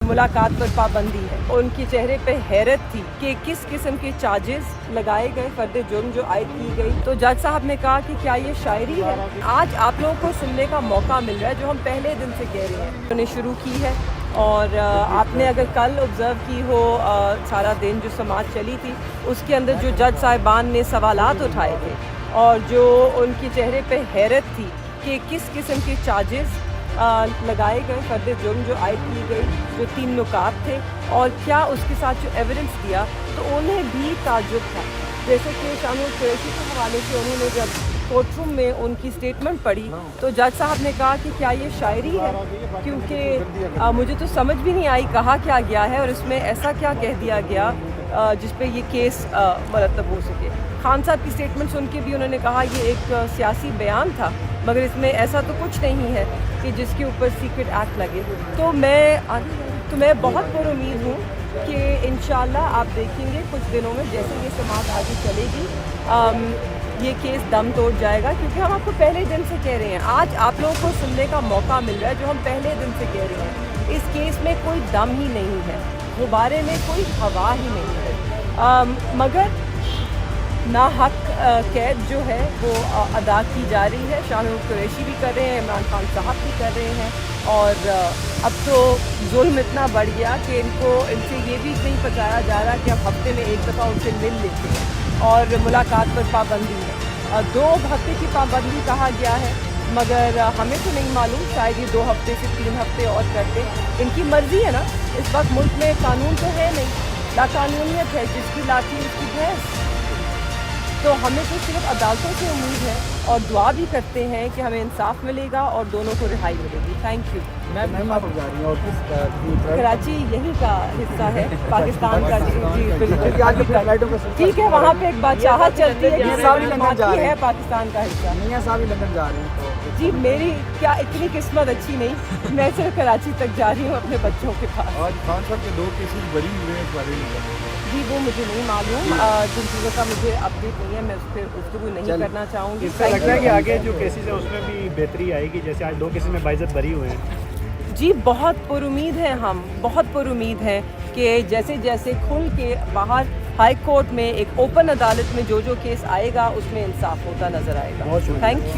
मुलाकात पर पाबंदी है। उनके चेहरे पे हैरत थी कि किस किस्म के चार्जेस लगाए गए, फर्द जुर्म जो आयद की गई। तो जज साहब ने कहा कि क्या ये शायरी है। आज आप लोगों को सुनने का मौका मिल रहा है जो हम पहले दिन से कह रहे हैं, उन्होंने शुरू की है। और आपने अगर कल ऑब्ज़र्व की हो सारा दिन जो समाज चली थी, उसके अंदर जो जज साहिबान ने सवालात उठाए थे और जो उनके चेहरे पे हैरत थी कि किस किस्म के चार्जेस लगाए गए, फर्द जुर्म जो आयद की गई, जो 3 नुकात थे और क्या उसके साथ जो एविडेंस दिया, तो उन्हें भी ताज्जुब था। जैसे कि शानुल कुरैशी के हवाले से उन्होंने जब कोर्ट रूम में उनकी स्टेटमेंट पढ़ी तो जज साहब ने कहा कि क्या ये शायरी है, क्योंकि मुझे तो समझ भी नहीं आई कहा क्या गया है और इसमें ऐसा क्या कह दिया गया जिस पे ये केस मरतब हो सके। खान साहब की स्टेटमेंट सुन के भी उन्होंने कहा ये एक सियासी बयान था, मगर इसमें ऐसा तो कुछ नहीं है कि जिसके ऊपर सीक्रेट एक्ट लगे। तो मैं बहुत पुरुमीद हूँ कि इंशाल्लाह आप देखेंगे कुछ दिनों में जैसे ये समाज आगे चलेगी ये केस दम तोड़ जाएगा, क्योंकि हम आपको पहले दिन से कह रहे हैं। आज आप लोगों को सुनने का मौका मिल रहा है जो हम पहले दिन से कह रहे हैं। इस केस में कोई दम ही नहीं है, गुब्बारे में कोई हवा ही नहीं है, मगर नाहक कैद जो है वो अदा की जा रही है। शानुल कुरैशी भी कर रहे हैं, इमरान खान साहब भी कर रहे हैं और अब तो जुल्म इतना बढ़ गया कि इनसे ये भी नहीं पचाया जा रहा कि अब हफ्ते में एक दफ़ा उनसे मिल लेते हैं और मुलाकात पर पाबंदी है। 2 हफ्ते की पाबंदी कहा गया है, मगर हमें तो नहीं मालूम, शायद ये 2 हफ्ते से 3 हफ्ते और करते। इनकी मर्ज़ी है ना। इस वक्त मुल्क में कानून तो है नहीं, लाकानूनियत है, जिसकी लाठी उसकी भैंस। तो हमें तो सिर्फ अदालतों से उम्मीद है और दुआ भी करते हैं कि हमें इंसाफ मिलेगा और दोनों को रिहाई मिलेगी। Thank you. मैम आप जा रही हैं और किस कराची यहीं का हिस्सा है पाकिस्तान का। जी बिल्कुल ठीक है, वहाँ पे एक बादशाहत चलती है कि है पाकिस्तान का हिस्सा। मियां साहब ही लंदन जा रहे हैं जी मेरी क्या इतनी किस्मत अच्छी नहीं, मैं सिर्फ कराची तक जा रही हूँ अपने बच्चों के पास। आज खान साहब के 2 केसेस बरी हुए हैं इस बारे में। जी वो मुझे नहीं मालूम, जिन चीज़ों का मुझे अपडेट नहीं है मैं उस पर गुफ्तगू नहीं करना चाहूँगी। इसका लगता है कि आगे जो केसेस हैं उसमें भी बेहतरी आएगी, जैसे आज 2 केसेस में बाइज्जत बरी हुए हैं। जी बहुत पुरुमीद हैं, हम बहुत पुरुमीद हैं कि जैसे जैसे खुल के बाहर हाई कोर्ट में एक ओपन अदालत में जो केस आएगा उसमें इंसाफ होता नज़र आएगा। Thank you.